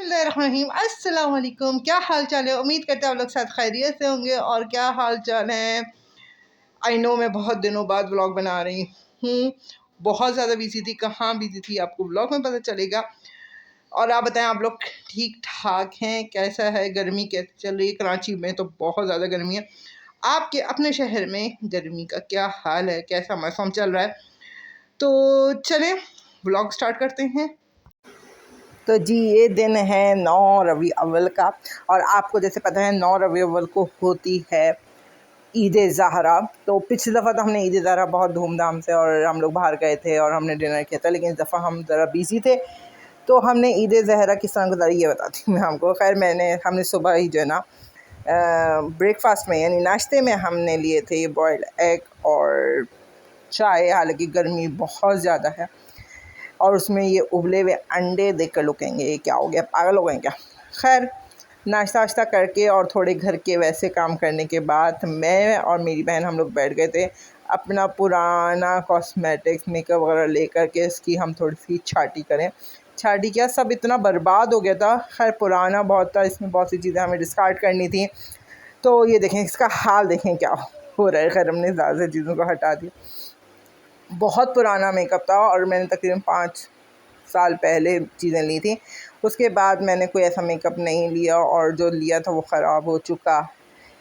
बिस्मिल्लाहिर्रहमानिर्रहीम। अस्सलाम वालेकुम। क्या हाल चाल है? उम्मीद करते हैं आप लोग साथ खैरियत से होंगे। और क्या हाल चाल है? आई नो मैं बहुत दिनों बाद व्लॉग बना रही हूँ। बहुत ज़्यादा बिजी थी। कहाँ बिजी थी आपको व्लॉग में पता चलेगा। और आप बताएं, आप लोग ठीक ठाक हैं? कैसा है? गर्मी कैसे चल रही है? कराची में तो बहुत ज़्यादा गर्मी है। आपके अपने शहर में गर्मी का क्या हाल है? कैसा मौसम चल रहा है? तो चलें व्लॉग स्टार्ट करते हैं। तो जी, ये दिन है 9 रबी अव्वल का। और आपको जैसे पता है 9 रबी अव्वल को होती है ईद ज़हरा। तो पिछली दफ़ा तो हमने ईद ज़हरा बहुत धूमधाम से और हम लोग बाहर गए थे और हमने डिनर किया था, लेकिन इस दफ़ा हम ज़रा बिज़ी थे। तो हमने ईद ज़हरा किस तरह गुजारी ये बताती हूँ मैं हमको। खैर हमने सुबह ही जो है ना ब्रेकफास्ट में यानी नाश्ते में हमने लिए थे बॉयल्ड एग और चाय। हालांकि गर्मी बहुत ज़्यादा है और उसमें ये उबले हुए अंडे देखकर लोग कहेंगे ये क्या हो गया, पागल हो गए क्या। खैर नाश्ता वाश्ता करके और थोड़े घर के वैसे काम करने के बाद मैं और मेरी बहन हम लोग बैठ गए थे अपना पुराना कॉस्मेटिक्स मेकअप वगैरह लेकर के इसकी हम थोड़ी सी छाटी करें। छाटी क्या, सब इतना बर्बाद हो गया था। खैर पुराना बहुत था, इसमें बहुत सी चीज़ें हमें डिस्कार्ड करनी थी। तो ये देखें, इसका हाल देखें क्या हो रहा है। खैर हमने ज़्यादा चीज़ों को हटा दिया। बहुत पुराना मेकअप था और मैंने तकरीबन 5 साल पहले चीज़ें ली थी। उसके बाद मैंने कोई ऐसा मेकअप नहीं लिया और जो लिया था वो ख़राब हो चुका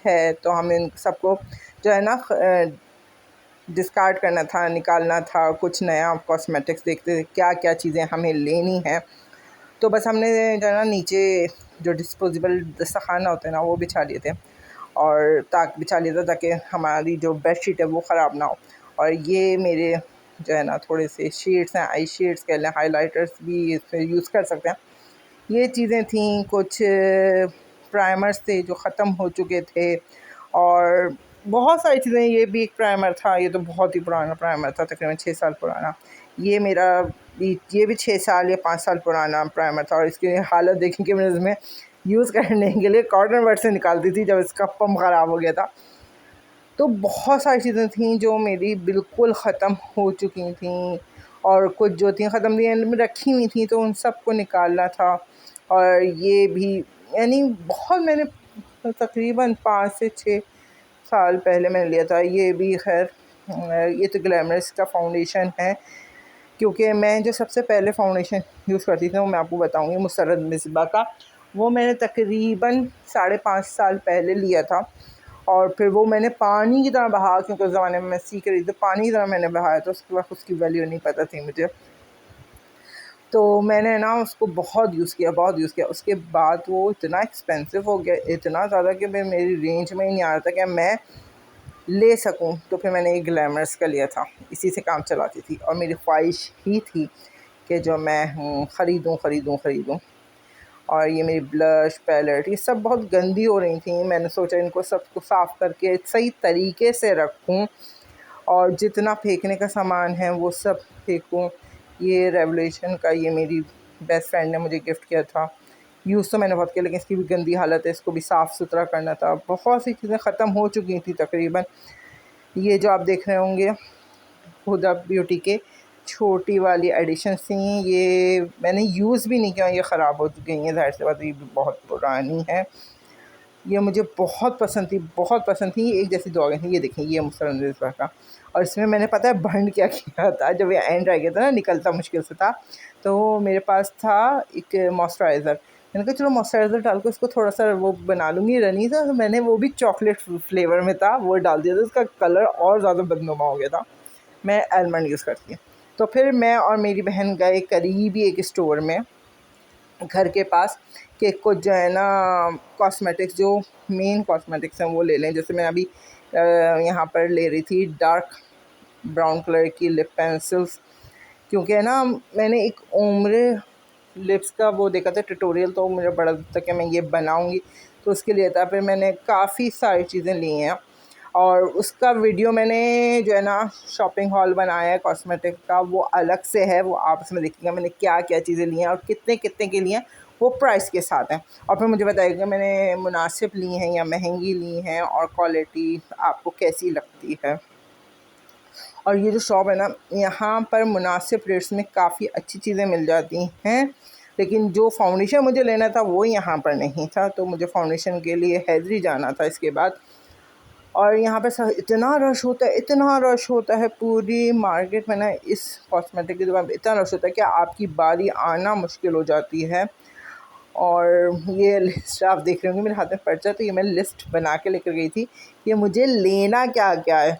है। तो हमें इन सबको जो है ना डिस्कार्ड करना था, निकालना था। कुछ नया कॉस्मेटिक्स देखते थे क्या क्या चीज़ें हमें लेनी है। तो बस हमने जो है ना नीचे जो डिस्पोजेबल दस्तरखाना होते हैं ना वो बिछा लिए थे और बिछा लिया था ताकि हमारी जो बेडशीट है वो ख़राब ना हो। और ये मेरे जो है ना थोड़े से शेड्स हैं, आई शेड्स कह लें, हाइलाइटर्स भी इससे यूज़ कर सकते हैं। ये चीज़ें थीं। कुछ प्राइमर्स थे जो ख़त्म हो चुके थे और बहुत सारी चीज़ें। ये भी एक प्राइमर था, ये तो बहुत ही पुराना प्राइमर था, तकरीबन 6 साल पुराना। ये भी 6 साल या 5 साल पुराना प्राइमर था और इसकी हालत देखें कि मैंने इसमें यूज़ करने के लिए कॉटन बड से निकालती थी जब इसका पंप ख़राब हो गया था। तो बहुत सारी चीज़ें थीं जो मेरी बिल्कुल ख़त्म हो चुकी थीं और कुछ जो थी ख़त्म थी में रखी हुई थी, तो उन सब को निकालना था। और ये भी यानी बहुत मैंने तकरीबन 5 से 6 साल पहले मैंने लिया था। ये भी खैर ये तो ग्लैमरस का फाउंडेशन है, क्योंकि मैं जो सबसे पहले फाउंडेशन यूज़ करती थी वो मैं आपको बताऊंगी, मुसर्रत मिस्बा का। वो मैंने तकरीबन 5.5 साल पहले लिया था और फिर वो मैंने पानी की तरह बहा, क्योंकि उस ज़माने में मैं सीख रही थी, तो पानी की तरह मैंने बहाया। तो उसके बाद उसकी वैल्यू नहीं पता थी मुझे, तो मैंने ना उसको बहुत यूज़ किया। उसके बाद वो इतना एक्सपेंसिव हो गया, इतना ज़्यादा कि मेरी रेंज में ही नहीं आ रहा था कि मैं ले सकूं। तो फिर मैंने एक ग्लैमरस का लिया था, इसी से काम चलाती थी और मेरी ख्वाहिश ही थी कि जो मैं ख़रीदूँ। और ये मेरी ब्लश पैलेट ये सब बहुत गंदी हो रही थी। मैंने सोचा इनको सबको साफ़ करके सही तरीके से रखूं और जितना फेंकने का सामान है वो सब फेंकूं। ये रेवोल्यूशन का ये मेरी बेस्ट फ्रेंड ने मुझे गिफ्ट किया था। यूज़ तो मैंने बहुत किया, लेकिन इसकी भी गंदी हालत है, इसको भी साफ़ सुथरा करना था। बहुत सी चीज़ें ख़त्म हो चुकी थी तकरीबन। ये जो आप देख रहे होंगे हुदा ब्यूटी के छोटी वाली एडिशंस थी, ये मैंने यूज़ भी नहीं किया, ये ख़राब हो चुकी हैं। ज़ाहिर सी बात है, ये भी बहुत पुरानी है। ये मुझे बहुत पसंद थी। एक जैसी 2 आ गई थी। ये देखें, ये मुसल्सल का। और इसमें मैंने पता है बर्न क्या किया था, जब ये एंड रह गया था ना, निकलता मुश्किल से था, तो मेरे पास था एक मॉइस्चराइज़र। मैंने कहा चलो मॉइस्चराइज़र डाल के उसको थोड़ा सा वो बना लूँगी रनी सा। तो मैंने वो भी चॉकलेट फ्लेवर में था, वो डाल दिया था। उसका कलर और ज़्यादा बदनुमा हो गया था। मैं आलमंड यूज़ करती हूँ। तो फिर मैं और मेरी बहन गए करीबी एक स्टोर में घर के पास कि कुछ जो है ना कॉस्मेटिक्स, जो मेन कॉस्मेटिक्स हैं वो ले लें। जैसे मैं अभी यहाँ पर ले रही थी डार्क ब्राउन कलर की लिप पेंसिल्स, क्योंकि है ना मैंने एक उम्र लिप्स का वो देखा था ट्यूटोरियल, तो मुझे बड़ा था कि मैं ये बनाऊंगी, तो उसके लिए था। फिर मैंने काफ़ी सारी चीज़ें ली हैं और उसका वीडियो मैंने जो है ना शॉपिंग हॉल बनाया है कॉस्मेटिक का, वो अलग से है, वो आप उसमें देखिएगा मैंने क्या क्या चीज़ें ली हैं और कितने कितने की ली हैं, वो प्राइस के साथ हैं। और फिर मुझे बताइएगा मैंने मुनासिब ली हैं या महंगी ली हैं और क्वालिटी आपको कैसी लगती है। और ये जो शॉप है ना, यहाँ पर मुनासिब रेट्स में काफ़ी अच्छी चीज़ें मिल जाती हैं लेकिन जो फाउंडेशन मुझे लेना था वो यहाँ पर नहीं था, तो मुझे फाउंडेशन के लिए हैदरी जाना था इसके बाद। और यहाँ पर इतना रश होता है, इतना रश होता है पूरी मार्केट में ना, इस कॉस्मेटिक की दुकान पर इतना रश होता है कि आपकी बारी आना मुश्किल हो जाती है। और ये लिस्ट आप देख रहे होंगे मेरे हाथ में पर्चा, तो ये मैं लिस्ट बना के लेकर गई थी कि मुझे लेना क्या क्या है,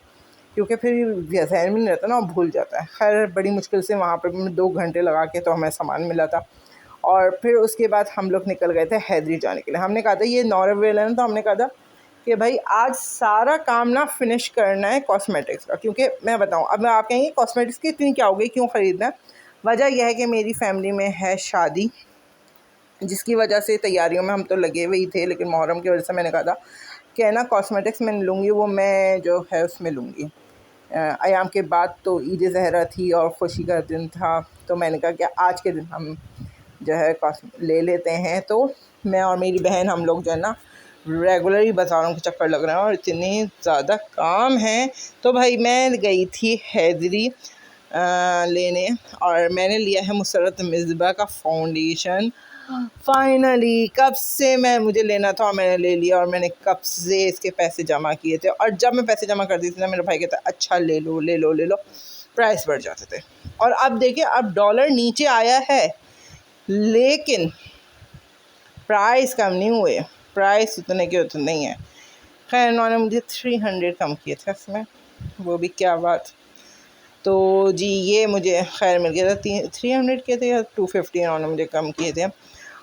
क्योंकि फिर जहन में नहीं रहता ना, भूल जाता है। खैर बड़ी मुश्किल से वहाँ पर मैं 2 घंटे लगा के तो हमें सामान मिला था। और फिर उसके बाद हम लोग निकल गए थे हैदरी जाने के लिए। हमने कहा था ये नॉरवेल है ना, तो हमने कहा था कि भाई आज सारा काम ना फिनिश करना है कॉस्मेटिक्स का। क्योंकि मैं बताऊँ, अब आप कहेंगे कॉस्मेटिक्स की इतनी क्या हो गई, क्यों ख़रीदना है? वजह यह है कि मेरी फैमिली में है शादी, जिसकी वजह से तैयारियों में हम तो लगे हुए ही थे, लेकिन मुहर्रम की वजह से मैंने कहा था कि ना कॉस्मेटिक्स मैं लूँगी, वो मैं जो है उसमें लूँगी। अयाम के बाद तो ईद ज़हरा थी और ख़ुशी का दिन था, तो मैंने कहा कि आज के दिन हम जो है ले लेते हैं। तो मैं और मेरी बहन हम लोग जो है ना रेगुलर ही बाज़ारों के चक्कर लग रहे हैं और इतने ज़्यादा काम हैं। तो भाई मैं गई थी हैदरी लेने, और मैंने लिया है मुसर्रत मिस्बा का फाउंडेशन। फाइनली कब से मुझे लेना था और मैंने ले लिया, और मैंने कब से इसके पैसे जमा किए थे। और जब मैं पैसे जमा करती थी ना, मेरा भाई कहता अच्छा ले लो ले लो ले लो, प्राइस बढ़ जाते थे। और अब देखिए, अब डॉलर नीचे आया है लेकिन प्राइस कम नहीं हुए, प्राइस उतने के उतने नहीं है। खैर उन्होंने मुझे 300 कम किए थे इसमें, वो भी क्या बात। तो जी ये मुझे खैर मिल गया था, 300 के थे या 250 इन्होंने मुझे कम किए थे।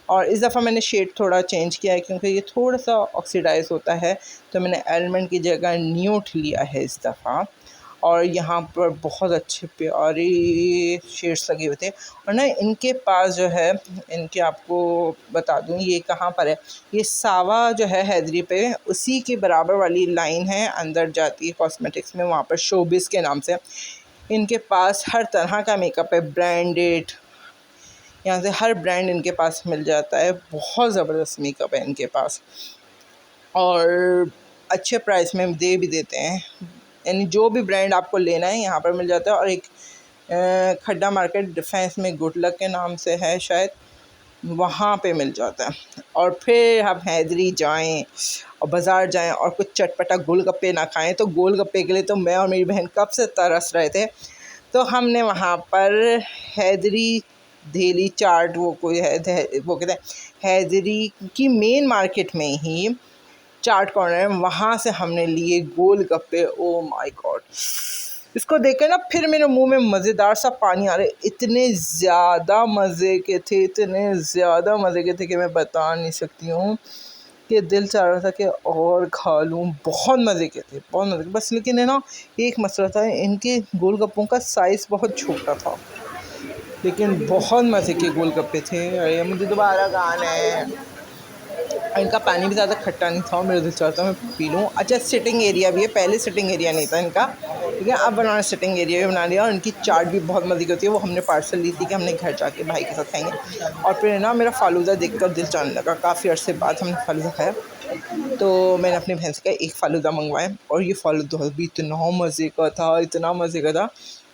और इस दफ़ा मैंने शेड थोड़ा चेंज किया है, क्योंकि ये थोड़ा सा ऑक्सीडाइज होता है, तो मैंने एलिमेंट की जगह न्यूट लिया है इस दफ़ा। और यहाँ पर बहुत अच्छे प्यारे शेड्स लगे हुए थे। और ना इनके पास जो है, इनके आपको बता दूँ ये कहाँ पर है, ये सावा जो है हैदरी पे, उसी के बराबर वाली लाइन है, अंदर जाती है कॉस्मेटिक्स में, वहाँ पर शोबिस के नाम से इनके पास हर तरह का मेकअप है, ब्रांडेड, यहाँ से हर ब्रांड इनके पास मिल जाता है। बहुत ज़बरदस्त मेकअप है इनके पास, और अच्छे प्राइस में दे भी देते हैं। यानी जो भी ब्रांड आपको लेना है यहाँ पर मिल जाता है। और एक खड्डा मार्केट डिफेंस में गुड लक के नाम से है शायद, वहाँ पे मिल जाता है। और फिर हम हैदरी जाएं और बाज़ार जाएं और कुछ चटपटा गोलगप्पे ना खाएं, तो गोलगप्पे के लिए तो मैं और मेरी बहन कब से तरस रहे थे। तो हमने वहाँ पर हैदरी धेली चाट, वो कोई है वो कहते हैं हैदरी की मेन मार्केट में ही चाट कॉर्नर है, वहाँ से हमने लिए गोलगप्पे। ओ माय गॉड, इसको देखकर ना फिर मेरे मुंह में मज़ेदार सा पानी आ रहा है। इतने ज़्यादा मज़े के थे, इतने ज़्यादा मज़े के थे कि मैं बता नहीं सकती हूँ, कि दिल चाह रहा था कि और खा लूँ। बहुत मज़े के थे, बहुत मज़े के। बस लेकिन है ना एक मसला था, इनके गोलगप्पों का साइज़ बहुत छोटा था, लेकिन बहुत मज़े के गोलगप्पे थे। अरे मुझे दोबारा खाना है। इनका पानी भी ज़्यादा खट्टा नहीं था और मेरा दिल चाहता मैं पी लूँ। अच्छा सिटिंग एरिया भी है, पहले सिटिंग एरिया नहीं था इनका, ठीक है, अब बनाना सिटिंग एरिया भी बना लिया। और इनकी चाट भी बहुत मज़े की होती है, वो हमने पार्सल ली थी कि हमने घर जाके भाई के साथ खाएंगे। और फिर ना मेरा फ़ालूदा देखकर दिल चाहने लगा, काफ़ी अर्से बाद हमने फ़ालूदा खाया, तो मैंने अपनी बहन से कहा एक फ़ालूदा मंगवाएं। और ये फ़ालूदा भी इतना मज़े का था, इतना मज़े का था।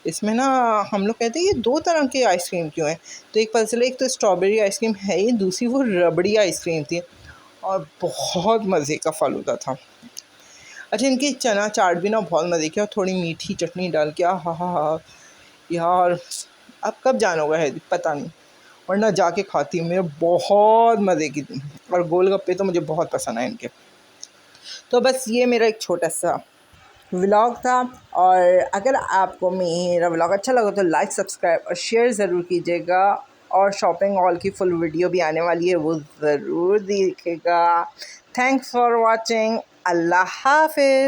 इसमें ना हम लोग कहते हैं ये 2 तरह की आइसक्रीम क्यों है, तो एक पता चला एक तो स्ट्रॉबेरी आइसक्रीम है ये, दूसरी वो रबड़ी आइसक्रीम थी, और बहुत मज़े का फ़ालूदा था। अच्छा इनकी चना चाट भी ना बहुत मज़े की, और थोड़ी मीठी चटनी डाल के, हा हा हा यार, अब कब जाना होगा है पता नहीं, वरना जाके खाती हूँ। मेरे बहुत मज़े की थी, और गोलगप्पे तो मुझे बहुत पसंद है इनके। तो बस ये मेरा एक छोटा सा व्लॉग था, और अगर आपको मेरा व्लॉग अच्छा लगा तो लाइक सब्सक्राइब और शेयर ज़रूर कीजिएगा। और शॉपिंग हॉल की फुल वीडियो भी आने वाली है, वो ज़रूर देखिएगा। Thanks for watching. अल्लाह हाफ़िज़।